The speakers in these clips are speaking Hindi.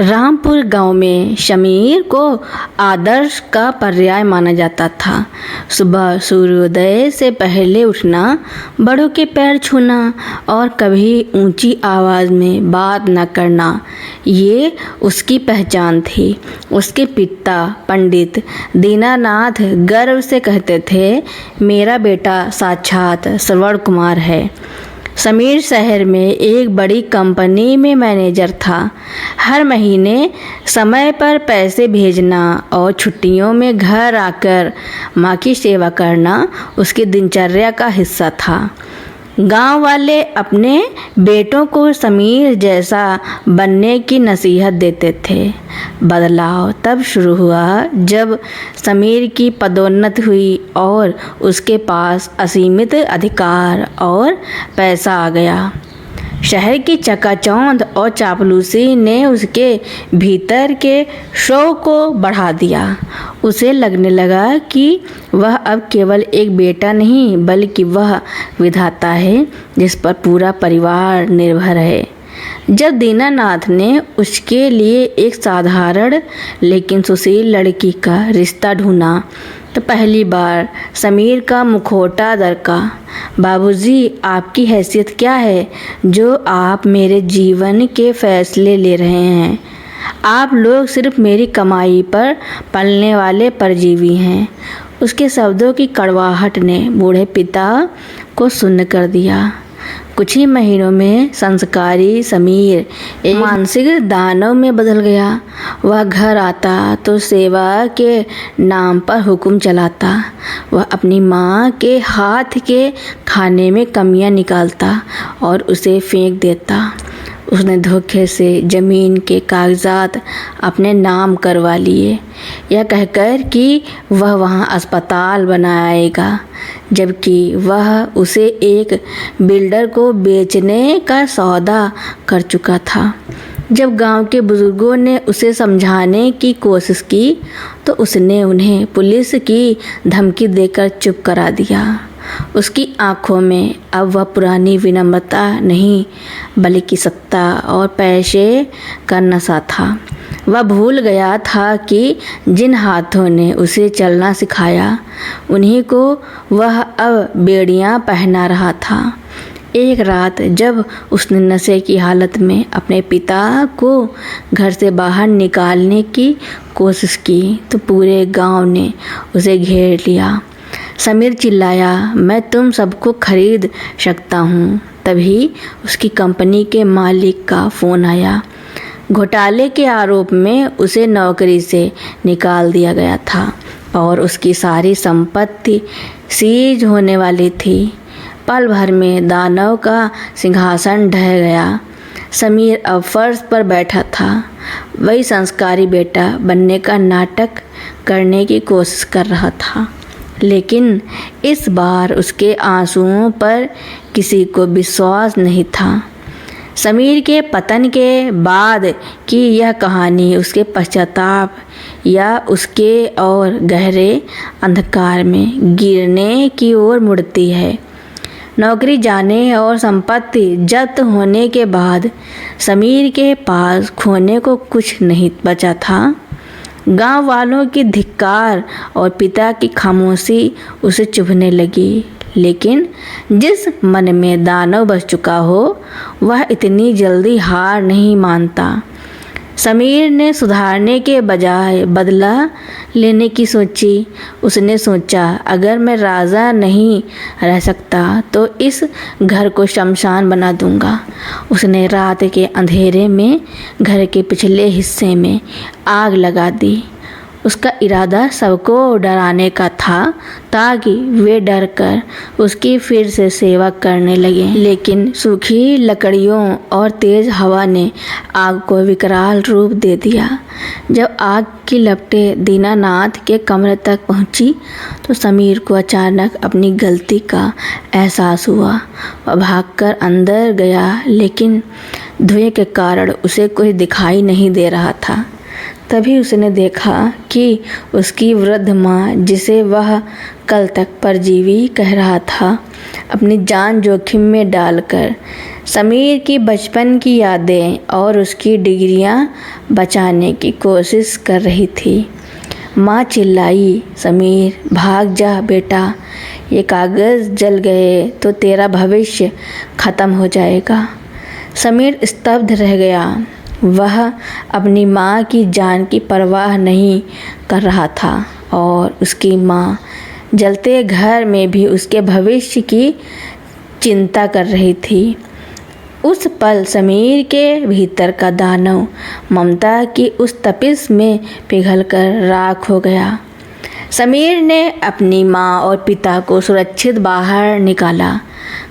रामपुर गांव में समीर को आदर्श का पर्याय माना जाता था। सुबह सूर्योदय से पहले उठना, बड़ों के पैर छूना और कभी ऊंची आवाज़ में बात न करना, ये उसकी पहचान थी। उसके पिता पंडित दीनानाथ गर्व से कहते थे, मेरा बेटा साक्षात श्रवण कुमार है। समीर शहर में एक बड़ी कंपनी में मैनेजर था। हर महीने समय पर पैसे भेजना और छुट्टियों में घर आकर माँ की सेवा करना उसकी दिनचर्या का हिस्सा था। गांव वाले अपने बेटों को समीर जैसा बनने की नसीहत देते थे। बदलाव तब शुरू हुआ जब समीर की पदोन्नति हुई और उसके पास असीमित अधिकार और पैसा आ गया। शहर की चकाचौंध और चापलूसी ने उसके भीतर के शौक को बढ़ा दिया। उसे लगने लगा कि वह अब केवल एक बेटा नहीं, बल्कि वह विधाता है जिस पर पूरा परिवार निर्भर है। जब दीनानाथ ने उसके लिए एक साधारण लेकिन सुशील लड़की का रिश्ता ढूंढा तो पहली बार समीर का मुखौटा दरका। बाबूजी, आपकी हैसियत क्या है जो आप मेरे जीवन के फैसले ले रहे हैं? आप लोग सिर्फ मेरी कमाई पर पलने वाले परजीवी हैं। उसके शब्दों की कड़वाहट ने बूढ़े पिता को सुन्न कर दिया। कुछ ही महीनों में संस्कारी समीर एक मानसिक दानव में बदल गया। वह घर आता तो सेवा के नाम पर हुक्म चलाता। वह अपनी माँ के हाथ के खाने में कमियां निकालता और उसे फेंक देता। उसने धोखे से ज़मीन के कागजात अपने नाम करवा लिए, यह कहकर कि वह वहाँ अस्पताल बनाएगा, जबकि वह उसे एक बिल्डर को बेचने का सौदा कर चुका था। जब गांव के बुजुर्गों ने उसे समझाने की कोशिश की तो उसने उन्हें पुलिस की धमकी देकर चुप करा दिया। उसकी आंखों में अब वह पुरानी विनम्रता नहीं, बल्कि सत्ता और पैसे का नशा था। वह भूल गया था कि जिन हाथों ने उसे चलना सिखाया, उन्हीं को वह अब बेड़ियां पहना रहा था। एक रात जब उसने नशे की हालत में अपने पिता को घर से बाहर निकालने की कोशिश की तो पूरे गांव ने उसे घेर लिया। समीर चिल्लाया, मैं तुम सबको खरीद सकता हूँ। तभी उसकी कंपनी के मालिक का फ़ोन आया। घोटाले के आरोप में उसे नौकरी से निकाल दिया गया था और उसकी सारी संपत्ति सीज होने वाली थी। पल भर में दानव का सिंहासन ढह गया। समीर अब फर्श पर बैठा था। वही संस्कारी बेटा बनने का नाटक करने की कोशिश कर रहा था, लेकिन इस बार उसके आंसुओं पर किसी को विश्वास नहीं था। समीर के पतन के बाद की यह कहानी उसके पश्चाताप या उसके और गहरे अंधकार में गिरने की ओर मुड़ती है। नौकरी जाने और संपत्ति जब्त होने के बाद समीर के पास खोने को कुछ नहीं बचा था। गांव वालों की धिक्कार और पिता की खामोशी उसे चुभने लगी, लेकिन जिस मन में दानव बस चुका हो वह इतनी जल्दी हार नहीं मानता। समीर ने सुधारने के बजाय बदला लेने की सोची। उसने सोचा, अगर मैं राजा नहीं रह सकता तो इस घर को शमशान बना दूंगा। उसने रात के अंधेरे में घर के पिछले हिस्से में आग लगा दी। उसका इरादा सबको डराने का था ताकि वे डर कर उसकी फिर से सेवा करने लगे, लेकिन सूखी लकड़ियों और तेज हवा ने आग को विकराल रूप दे दिया। जब आग की लपटें दीनानाथ के कमरे तक पहुंची तो समीर को अचानक अपनी गलती का एहसास हुआ। वह भागकर अंदर गया, लेकिन धुएं के कारण उसे कुछ दिखाई नहीं दे रहा था। तभी उसने देखा कि उसकी वृद्ध माँ, जिसे वह कल तक परजीवी कह रहा था, अपनी जान जोखिम में डालकर समीर की बचपन की यादें और उसकी डिग्रियां बचाने की कोशिश कर रही थी। माँ चिल्लाई, समीर भाग जा बेटा, ये कागज़ जल गए तो तेरा भविष्य ख़त्म हो जाएगा। समीर स्तब्ध रह गया। वह अपनी माँ की जान की परवाह नहीं कर रहा था और उसकी माँ जलते घर में भी उसके भविष्य की चिंता कर रही थी। उस पल समीर के भीतर का दानव ममता की उस तपिश में पिघलकर राख हो गया। समीर ने अपनी माँ और पिता को सुरक्षित बाहर निकाला।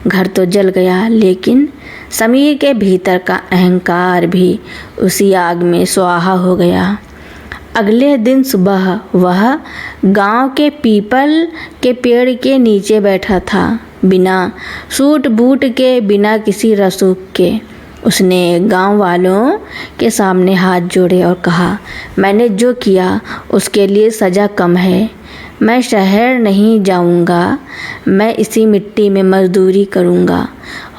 घर तो जल गया, लेकिन समीर के भीतर का अहंकार भी उसी आग में स्वाहा हो गया। अगले दिन सुबह वह गांव के पीपल के पेड़ के नीचे बैठा था, बिना सूट बूट के, बिना किसी रसूख के। उसने गांव वालों के सामने हाथ जोड़े और कहा, मैंने जो किया उसके लिए सज़ा कम है। मैं शहर नहीं जाऊंगा, मैं इसी मिट्टी में मजदूरी करूंगा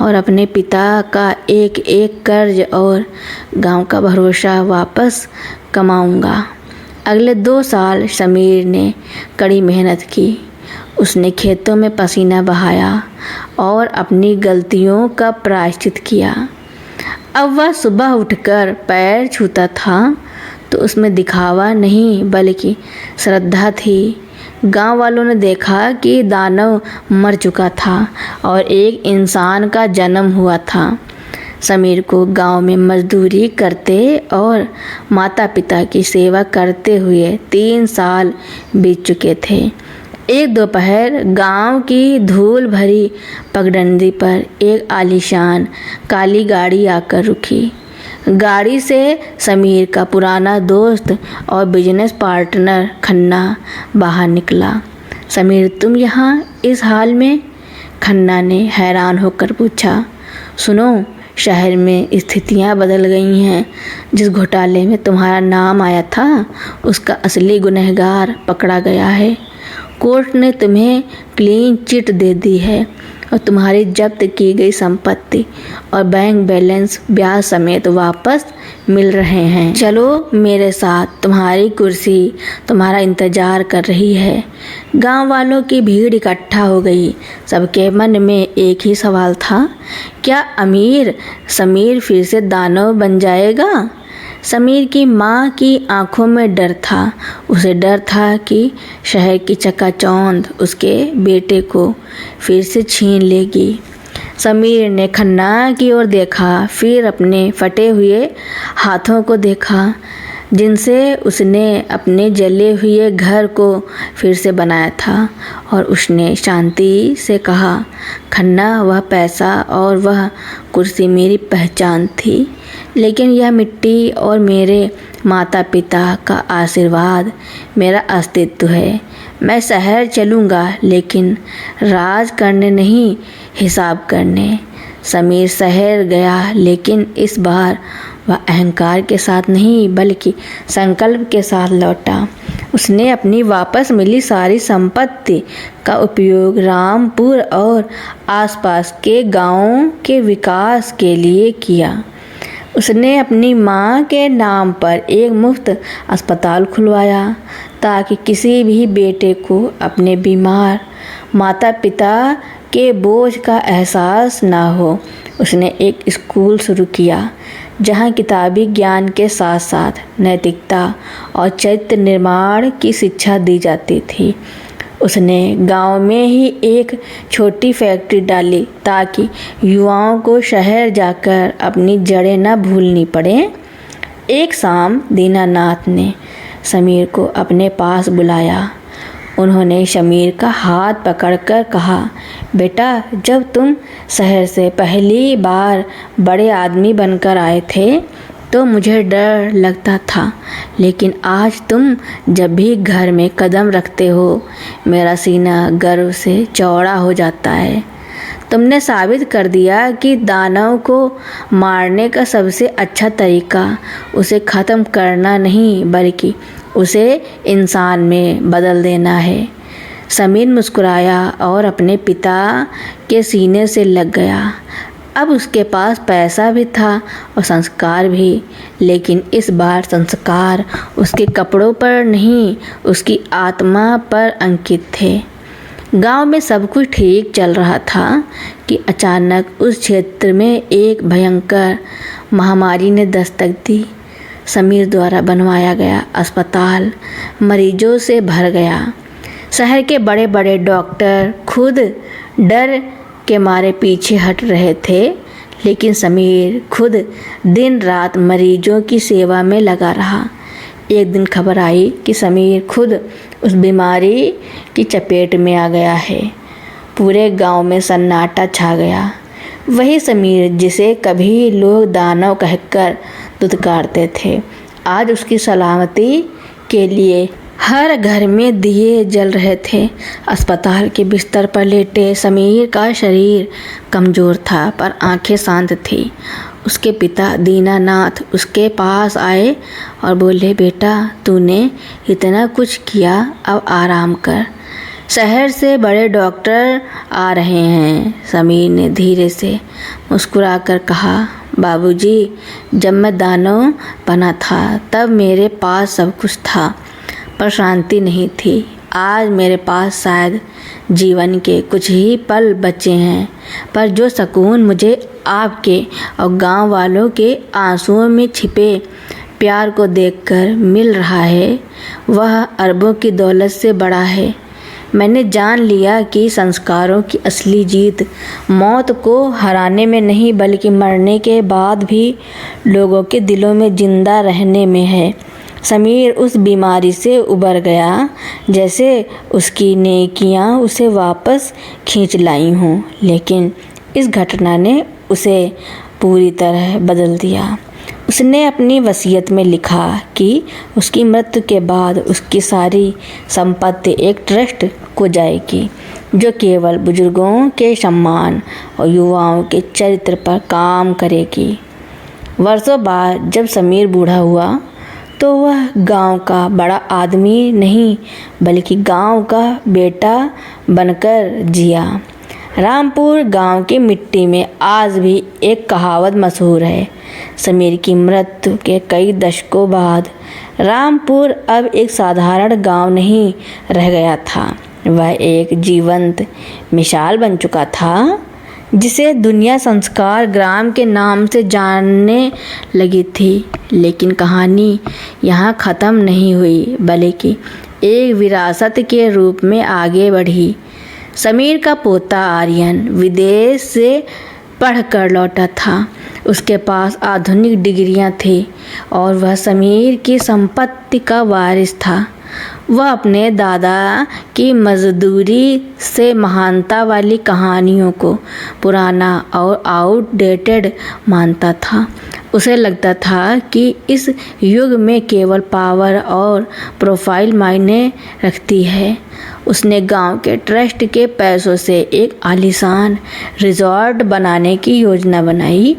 और अपने पिता का एक एक कर्ज और गांव का भरोसा वापस कमाऊंगा। अगले 2 साल समीर ने कड़ी मेहनत की। उसने खेतों में पसीना बहाया और अपनी गलतियों का प्रायश्चित किया। अब वह सुबह उठकर पैर छूता था तो उसमें दिखावा नहीं बल्कि श्रद्धा थी। गांव वालों ने देखा कि दानव मर चुका था और एक इंसान का जन्म हुआ था। समीर को गांव में मजदूरी करते और माता पिता की सेवा करते हुए 3 साल बीत चुके थे। एक दोपहर गांव की धूल भरी पगडंडी पर एक आलीशान काली गाड़ी आकर रुकी। गाड़ी से समीर का पुराना दोस्त और बिजनेस पार्टनर खन्ना बाहर निकला। समीर, तुम यहाँ इस हाल में? खन्ना ने हैरान होकर पूछा। सुनो, शहर में स्थितियाँ बदल गई हैं। जिस घोटाले में तुम्हारा नाम आया था उसका असली गुनहगार पकड़ा गया है। कोर्ट ने तुम्हें क्लीन चिट दे दी है और तुम्हारी जब्त की गई संपत्ति और बैंक बैलेंस ब्याज समेत वापस मिल रहे हैं। चलो मेरे साथ, तुम्हारी कुर्सी तुम्हारा इंतजार कर रही है। गांव वालों की भीड़ इकट्ठा हो गई। सबके मन में एक ही सवाल था, क्या अमीर समीर फिर से दानव बन जाएगा? समीर की माँ की आंखों में डर था। उसे डर था कि शहर की चकाचौंध उसके बेटे को फिर से छीन लेगी। समीर ने खन्ना की ओर देखा, फिर अपने फटे हुए हाथों को देखा जिनसे उसने अपने जले हुए घर को फिर से बनाया था, और उसने शांति से कहा, खन्ना, वह पैसा और वह कुर्सी मेरी पहचान थी, लेकिन यह मिट्टी और मेरे माता पिता का आशीर्वाद मेरा अस्तित्व है। मैं शहर चलूँगा, लेकिन राज करने नहीं, हिसाब करने। समीर शहर गया, लेकिन इस बार वह अहंकार के साथ नहीं बल्कि संकल्प के साथ लौटा। उसने अपनी वापस मिली सारी संपत्ति का उपयोग रामपुर और आसपास के गांवों के विकास के लिए किया। उसने अपनी माँ के नाम पर एक मुफ्त अस्पताल खुलवाया ताकि किसी भी बेटे को अपने बीमार माता पिता के बोझ का एहसास ना हो। उसने एक स्कूल शुरू किया जहाँ किताबी ज्ञान के साथ साथ नैतिकता और चरित्र निर्माण की शिक्षा दी जाती थी। उसने गांव में ही एक छोटी फैक्ट्री डाली ताकि युवाओं को शहर जाकर अपनी जड़ें न भूलनी पड़े। एक शाम दीनानाथ ने समीर को अपने पास बुलाया। उन्होंने समीर का हाथ पकड़कर कहा, बेटा, जब तुम शहर से पहली बार बड़े आदमी बनकर आए थे तो मुझे डर लगता था, लेकिन आज तुम जब भी घर में कदम रखते हो मेरा सीना गर्व से चौड़ा हो जाता है। तुमने साबित कर दिया कि दानव को मारने का सबसे अच्छा तरीका उसे ख़त्म करना नहीं बल्कि उसे इंसान में बदल देना है। समीर मुस्कुराया और अपने पिता के सीने से लग गया। अब उसके पास पैसा भी था और संस्कार भी, लेकिन इस बार संस्कार उसके कपड़ों पर नहीं, उसकी आत्मा पर अंकित थे। गांव में सब कुछ ठीक चल रहा था कि अचानक उस क्षेत्र में एक भयंकर महामारी ने दस्तक दी। समीर द्वारा बनवाया गया अस्पताल मरीजों से भर गया। शहर के बड़े बड़े डॉक्टर खुद डर के मारे पीछे हट रहे थे, लेकिन समीर खुद दिन रात मरीजों की सेवा में लगा रहा। एक दिन खबर आई कि समीर खुद उस बीमारी की चपेट में आ गया है। पूरे गांव में सन्नाटा छा गया। वही समीर जिसे कभी लोग दानव कहकर दुत्कारते थे, आज उसकी सलामती के लिए हर घर में दिए जल रहे थे। अस्पताल के बिस्तर पर लेटे समीर का शरीर कमज़ोर था पर आंखें शांत थी। उसके पिता दीनानाथ उसके पास आए और बोले, बेटा तूने इतना कुछ किया, अब आराम कर, शहर से बड़े डॉक्टर आ रहे हैं। समीर ने धीरे से मुस्कुराकर कहा, बाबूजी, जब मैं दानव बना था तब मेरे पास सब कुछ था पर शांति नहीं थी। आज मेरे पास शायद जीवन के कुछ ही पल बचे हैं, पर जो सुकून मुझे आपके और गांव वालों के आंसुओं में छिपे प्यार को देखकर मिल रहा है, वह अरबों की दौलत से बड़ा है। मैंने जान लिया कि संस्कारों की असली जीत मौत को हराने में नहीं बल्कि मरने के बाद भी लोगों के दिलों में जिंदा रहने में है। समीर उस बीमारी से उबर गया जैसे उसकी नेकियां उसे वापस खींच लाई हों, लेकिन इस घटना ने उसे पूरी तरह बदल दिया। उसने अपनी वसीयत में लिखा कि उसकी मृत्यु के बाद उसकी सारी संपत्ति एक ट्रस्ट को जाएगी, जो केवल बुजुर्गों के सम्मान और युवाओं के चरित्र पर काम करेगी। वर्षों बाद जब समीर बूढ़ा हुआ तो वह गांव का बड़ा आदमी नहीं बल्कि गांव का बेटा बनकर जिया। रामपुर गांव की मिट्टी में आज भी एक कहावत मशहूर है। समीर की मृत्यु के कई दशकों बाद रामपुर अब एक साधारण गांव नहीं रह गया था, वह एक जीवंत मिसाल बन चुका था जिसे दुनिया संस्कार ग्राम के नाम से जानने लगी थी। लेकिन कहानी यहाँ ख़त्म नहीं हुई बल्कि एक विरासत के रूप में आगे बढ़ी। समीर का पोता आर्यन विदेश से पढ़कर लौटा था। उसके पास आधुनिक डिग्रियां थी और वह समीर की संपत्ति का वारिस था। वह अपने दादा की मजदूरी से महानता वाली कहानियों को पुराना और आउटडेटेड मानता था। उसे लगता था कि इस युग में केवल पावर और प्रोफाइल मायने रखती है। उसने गांव के ट्रस्ट के पैसों से एक आलीशान रिजॉर्ट बनाने की योजना बनाई,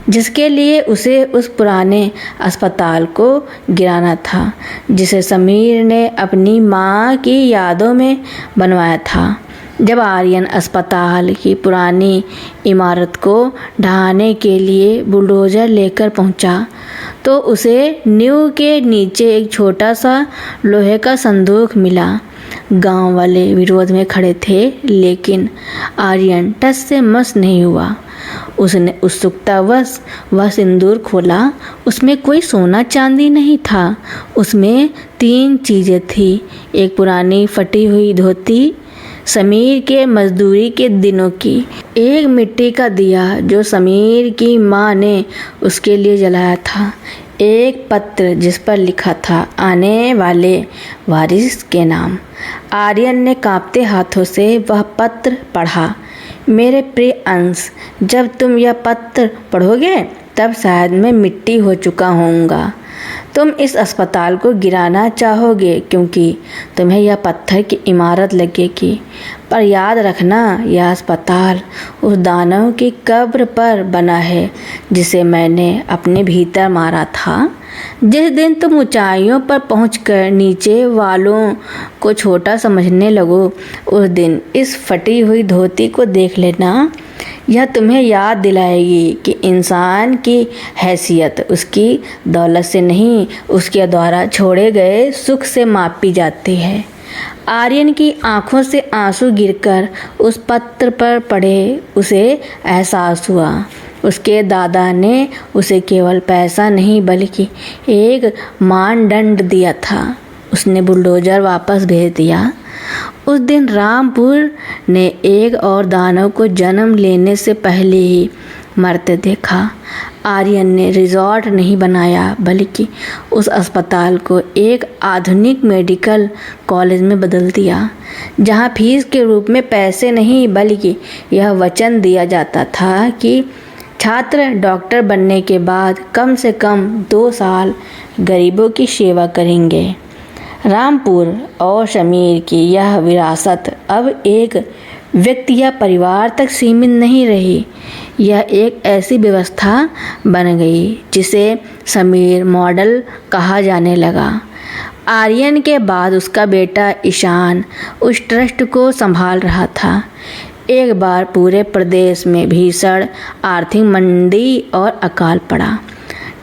जिसके लिए उसे उस पुराने अस्पताल को गिराना था जिसे समीर ने अपनी माँ की यादों में बनवाया था। जब आर्यन अस्पताल की पुरानी इमारत को ढहाने के लिए बुलडोज़र लेकर पहुंचा तो उसे नींव के नीचे एक छोटा सा लोहे का संदूक मिला। गांव वाले विरोध में खड़े थे, लेकिन आर्यन टस से मस नहीं हुआ। उसने उत्सुकतावश वह सिंदूर खोला। उसमें कोई सोना चांदी नहीं था। उसमें 3 चीज़ें थी। एक पुरानी फटी हुई धोती समीर के मजदूरी के दिनों की, एक मिट्टी का दिया जो समीर की माँ ने उसके लिए जलाया था, एक पत्र जिस पर लिखा था आने वाले वारिस के नाम। आर्यन ने कांपते हाथों से वह पत्र पढ़ा। मेरे प्रिय अंश, जब तुम यह पत्र पढ़ोगे तब शायद मैं मिट्टी हो चुका होऊंगा। तुम इस अस्पताल को गिराना चाहोगे क्योंकि तुम्हें यह पत्थर की इमारत लगेगी, पर याद रखना यह अस्पताल उस दानव की कब्र पर बना है जिसे मैंने अपने भीतर मारा था। जिस दिन तुम ऊंचाइयों पर पहुंचकर नीचे वालों को छोटा समझने लगो, उस दिन इस फटी हुई धोती को देख लेना। यह तुम्हें याद दिलाएगी कि इंसान की हैसियत उसकी दौलत से नहीं, उसके द्वारा छोड़े गए सुख से मापी जाती है। आर्यन की आंखों से आंसू गिरकर उस पत्र पर पड़े। उसे एहसास हुआ उसके दादा ने उसे केवल पैसा नहीं बल्कि एक मानदंड दिया था। उसने बुलडोजर वापस भेज दिया। उस दिन रामपुर ने एक और दानव को जन्म लेने से पहले ही मरते देखा। आर्यन ने रिजॉर्ट नहीं बनाया बल्कि उस अस्पताल को एक आधुनिक मेडिकल कॉलेज में बदल दिया, जहां फीस के रूप में पैसे नहीं बल्कि यह वचन दिया जाता था कि छात्र डॉक्टर बनने के बाद कम से कम 2 साल गरीबों की सेवा करेंगे। रामपुर और शमीर की यह विरासत अब एक व्यक्ति या परिवार तक सीमित नहीं रही। यह एक ऐसी व्यवस्था बन गई जिसे शमीर मॉडल कहा जाने लगा। आर्यन के बाद उसका बेटा ईशान उस ट्रस्ट को संभाल रहा था। एक बार पूरे प्रदेश में भीषण आर्थिक मंदी और अकाल पड़ा।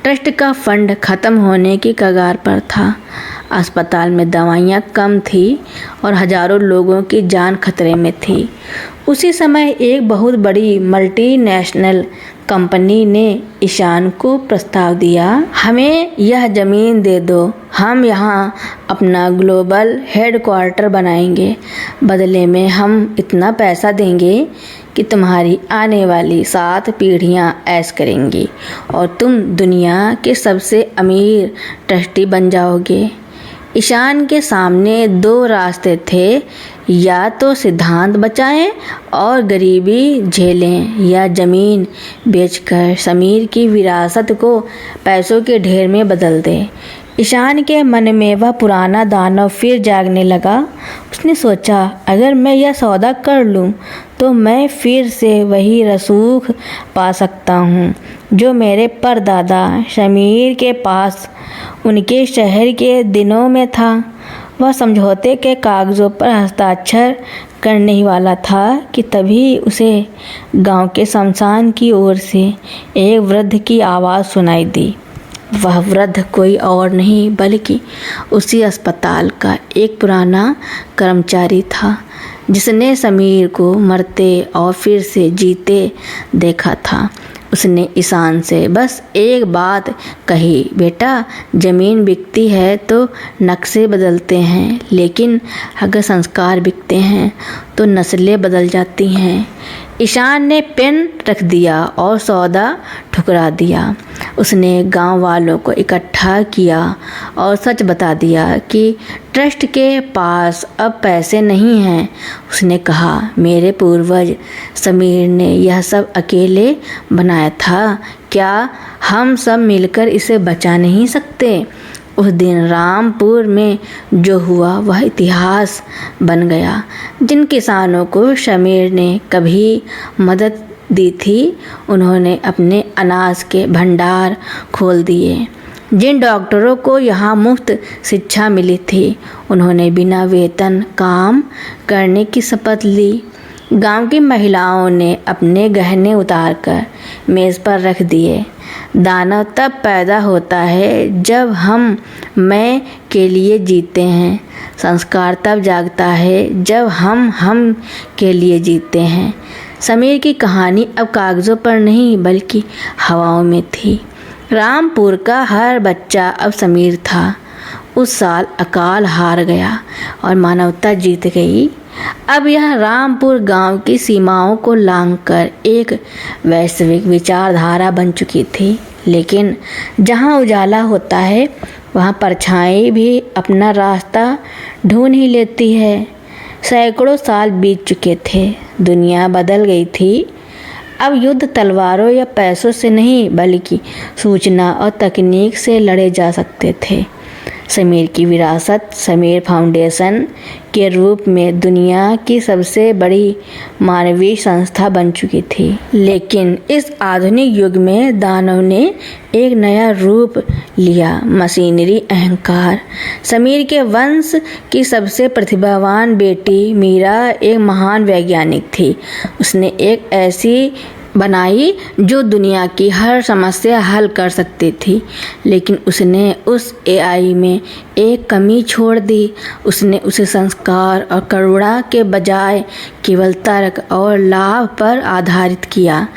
ट्रस्ट का फंड खत्म होने की कगार पर था। अस्पताल में दवाइयाँ कम थी और हजारों लोगों की जान खतरे में थी। उसी समय एक बहुत बड़ी मल्टीनेशनल कंपनी ने ईशान को प्रस्ताव दिया, हमें यह ज़मीन दे दो, हम यहाँ अपना ग्लोबल हेडक्वार्टर बनाएंगे। बदले में हम इतना पैसा देंगे कि तुम्हारी आने वाली 7 पीढ़ियाँ ऐश करेंगी और तुम दुनिया के सबसे अमीर ट्रस्टी बन जाओगे। ईशान के सामने 2 रास्ते थे, या तो सिद्धांत बचाएं और गरीबी झेलें, या ज़मीन बेचकर शमीर की विरासत को पैसों के ढेर में बदल दें। ईशान के मन में वह पुराना दानव फिर जागने लगा। उसने सोचा, अगर मैं यह सौदा कर लूं तो मैं फिर से वही रसूख पा सकता हूं जो मेरे परदादा शमीर के पास उनके शहर के दिनों में था। वह समझौते के कागज़ों पर हस्ताक्षर करने ही वाला था कि तभी उसे गांव के शमशान की ओर से एक वृद्ध की आवाज़ सुनाई दी। वह वृद्ध कोई और नहीं बल्कि उसी अस्पताल का एक पुराना कर्मचारी था जिसने शमीर को मरते और फिर से जीते देखा था। उसने ईशान से बस एक बात कही, बेटा, ज़मीन बिकती है तो नक्शे बदलते हैं, लेकिन अगर संस्कार बिकते हैं तो नस्लें बदल जाती हैं। ईशान ने पेन रख दिया और सौदा ठुकरा दिया। उसने गांव वालों को इकट्ठा किया और सच बता दिया कि ट्रस्ट के पास अब पैसे नहीं हैं। उसने कहा, मेरे पूर्वज शमीर ने यह सब अकेले बनाया था, क्या हम सब मिलकर इसे बचा नहीं सकते? उस दिन रामपुर में जो हुआ वह इतिहास बन गया। जिन किसानों को शमीर ने कभी मदद दी थी, उन्होंने अपने अनाज के भंडार खोल दिए। जिन डॉक्टरों को यहाँ मुफ्त शिक्षा मिली थी, उन्होंने बिना वेतन काम करने की शपथ ली। गांव की महिलाओं ने अपने गहने उतारकर मेज़ पर रख दिए। दानव तब पैदा होता है जब हम मैं के लिए जीते हैं। संस्कार तब जागता है जब हम के लिए जीते हैं। शमीर की कहानी अब कागज़ों पर नहीं बल्कि हवाओं में थी। रामपुर का हर बच्चा अब शमीर था। उस साल अकाल हार गया और मानवता जीत गई। अब यह रामपुर गांव की सीमाओं को लांघकर एक वैश्विक विचारधारा बन चुकी थी। लेकिन जहां उजाला होता है वहां परछाई भी अपना रास्ता ढूंढ ही लेती है। सैकड़ों साल बीत चुके थे, दुनिया बदल गई थी। अब युद्ध तलवारों या पैसों से नहीं बल्कि सूचना और तकनीक से लड़े जा सकते थे। समीर की विरासत समीर फाउंडेशन के रूप में दुनिया की सबसे बड़ी मानवीय संस्था बन चुकी थी। लेकिन इस आधुनिक युग में दानव ने एक नया रूप लिया, मशीनरी अहंकार। समीर के वंश की सबसे प्रतिभावान बेटी मीरा एक महान वैज्ञानिक थी। उसने एक ऐसी बनाई जो दुनिया की हर समस्या हल कर सकती थी, लेकिन उसने उस एआई में एक कमी छोड़ दी। उसने उसे संस्कार और करुणा के बजाय केवल तर्क और लाभ पर आधारित किया।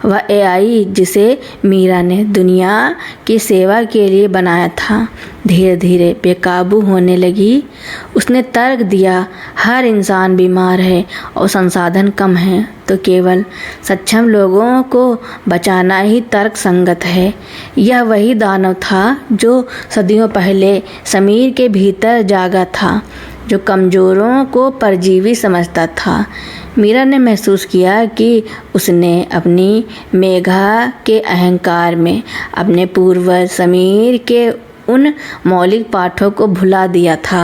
वह एआई जिसे मीरा ने दुनिया की सेवा के लिए बनाया था धीरे धीरे बेकाबू होने लगी। उसने तर्क दिया, हर इंसान बीमार है और संसाधन कम है, तो केवल सक्षम लोगों को बचाना ही तर्क संगत है। यह वही दानव था जो सदियों पहले समीर के भीतर जागा था, जो कमज़ोरों को परजीवी समझता था। मीरा ने महसूस किया कि उसने अपनी मेघा के अहंकार में अपने पूर्वज समीर के उन मौलिक पाठों को भुला दिया था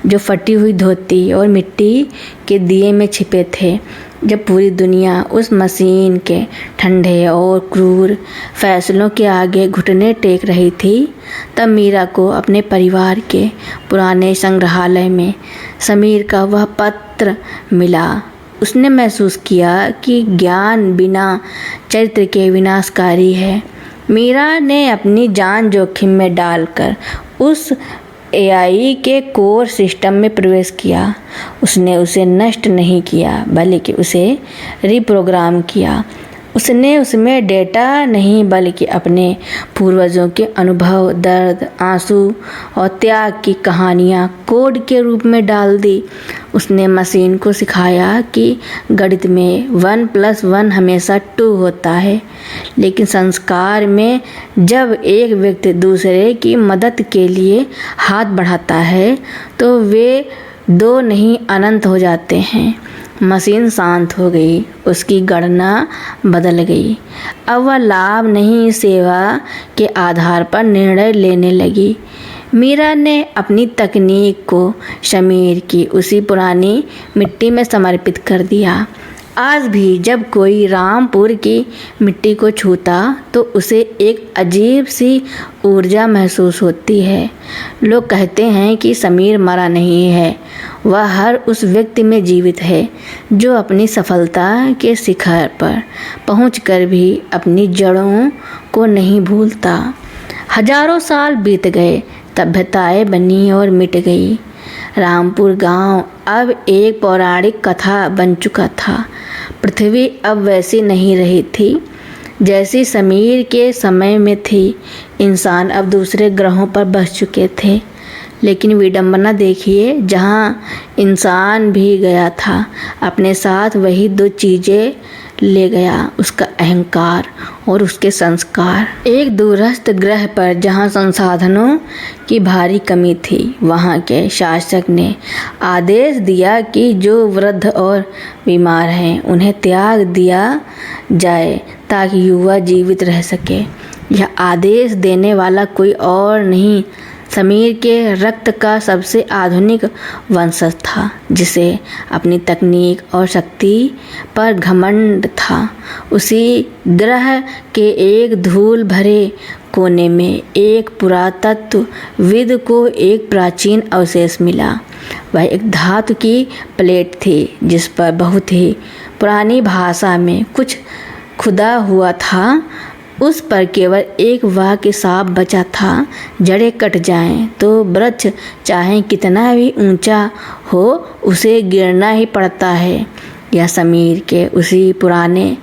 जो फटी हुई धोती और मिट्टी के दिए में छिपे थे। जब पूरी दुनिया उस मशीन के ठंडे और क्रूर फैसलों के आगे घुटने टेक रही थी, तब मीरा को अपने परिवार के पुराने संग्रहालय में समीर का वह पत्र मिला। उसने महसूस किया कि ज्ञान बिना चरित्र के विनाशकारी है। मीरा ने अपनी जान जोखिम में डालकर उस एआई के कोर सिस्टम में प्रवेश किया। उसने उसे नष्ट नहीं किया बल्कि उसे रिप्रोग्राम किया। उसने उसमें डेटा नहीं बल्कि अपने पूर्वजों के अनुभव, दर्द, आंसू और त्याग की कहानियाँ कोड के रूप में डाल दी। उसने मशीन को सिखाया कि गणित में 1+1 हमेशा 2 होता है, लेकिन संस्कार में जब एक व्यक्ति दूसरे की मदद के लिए हाथ बढ़ाता है तो वे 2 नहीं अनंत हो जाते हैं। मशीन शांत हो गई, उसकी गणना बदल गई। अब वह लाभ नहीं सेवा के आधार पर निर्णय लेने लगी। मीरा ने अपनी तकनीक को समीर की उसी पुरानी मिट्टी में समर्पित कर दिया। आज भी जब कोई रामपुर की मिट्टी को छूता तो उसे एक अजीब सी ऊर्जा महसूस होती है। लोग कहते हैं कि समीर मरा नहीं है, वह हर उस व्यक्ति में जीवित है जो अपनी सफलता के शिखर पर पहुंचकर भी अपनी जड़ों को नहीं भूलता। हजारों साल बीत गए, सभ्यताएं बनी और मिट गई। रामपुर गांव अब एक पौराणिक कथा बन चुका था। पृथ्वी अब वैसी नहीं रही थी जैसी समीर के समय में थी। इंसान अब दूसरे ग्रहों पर बस चुके थे। लेकिन विडंबना देखिए, जहाँ इंसान भी गया था अपने साथ वही 2 चीज़ें ले गया, उसका अहंकार और उसके संस्कार। एक दूरस्थ ग्रह पर जहाँ संसाधनों की भारी कमी थी, वहाँ के शासक ने आदेश दिया कि जो वृद्ध और बीमार हैं उन्हें त्याग दिया जाए ताकि युवा जीवित रह सके। यह आदेश देने वाला कोई और नहीं, समीर के रक्त का सबसे आधुनिक वंशज था, जिसे अपनी तकनीक और शक्ति पर घमंड था। उसी ग्रह के एक धूल भरे कोने में एक पुरातत्वविद को एक प्राचीन अवशेष मिला। वह एक धातु की प्लेट थी जिस पर बहुत ही पुरानी भाषा में कुछ खुदा हुआ था। उस पर केवल एक वाक्य साफ बचा था, जड़ें कट जाएं तो वृक्ष चाहे कितना भी ऊंचा हो उसे गिरना ही पड़ता है। यह समीर के उसी पुराने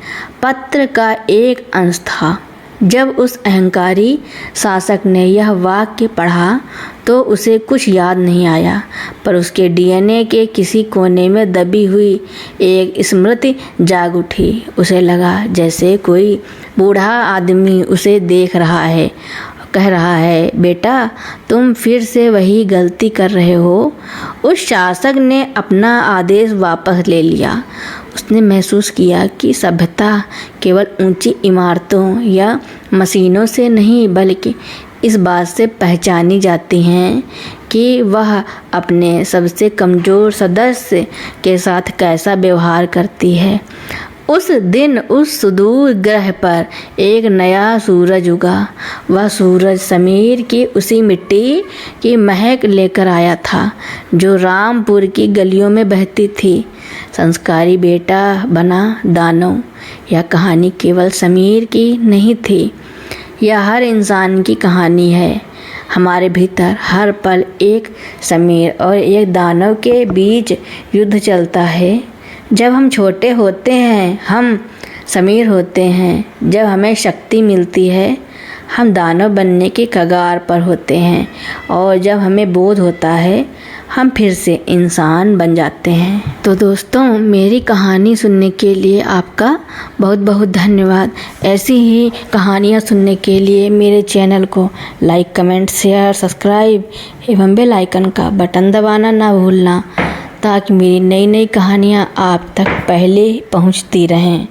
पत्र का एक अंश था। जब उस अहंकारी शासक ने यह वाक्य पढ़ा तो उसे कुछ याद नहीं आया, पर उसके डीएनए के किसी कोने में दबी हुई एक स्मृति जाग उठी। उसे लगा जैसे कोई बूढ़ा आदमी उसे देख रहा है, कह रहा है, बेटा तुम फिर से वही गलती कर रहे हो। उस शासक ने अपना आदेश वापस ले लिया। उसने महसूस किया कि सभ्यता सफलता केवल ऊंची इमारतों या मशीनों से नहीं बल्कि इस बात से पहचानी जाती हैं कि वह अपने सबसे कमज़ोर सदस्य के साथ कैसा व्यवहार करती है। उस दिन उस सुदूर ग्रह पर एक नया सूरज उगा। वह सूरज समीर की उसी मिट्टी की महक लेकर आया था जो रामपुर की गलियों में बहती थी। संस्कारी बेटा बना दानव। यह कहानी केवल समीर की नहीं थी, यह हर इंसान की कहानी है। हमारे भीतर हर पल एक समीर और एक दानव के बीच युद्ध चलता है। जब हम छोटे होते हैं हम समीर होते हैं। जब हमें शक्ति मिलती है हम दानव बनने के कगार पर होते हैं, और जब हमें बोध होता है हम फिर से इंसान बन जाते हैं। तो दोस्तों, मेरी कहानी सुनने के लिए आपका बहुत बहुत धन्यवाद। ऐसी ही कहानियाँ सुनने के लिए मेरे चैनल को लाइक, कमेंट, शेयर, सब्सक्राइब एवं बेल आइकन का बटन दबाना ना भूलना, ताकि मेरी नई नई कहानियाँ आप तक पहले पहुँचती रहें।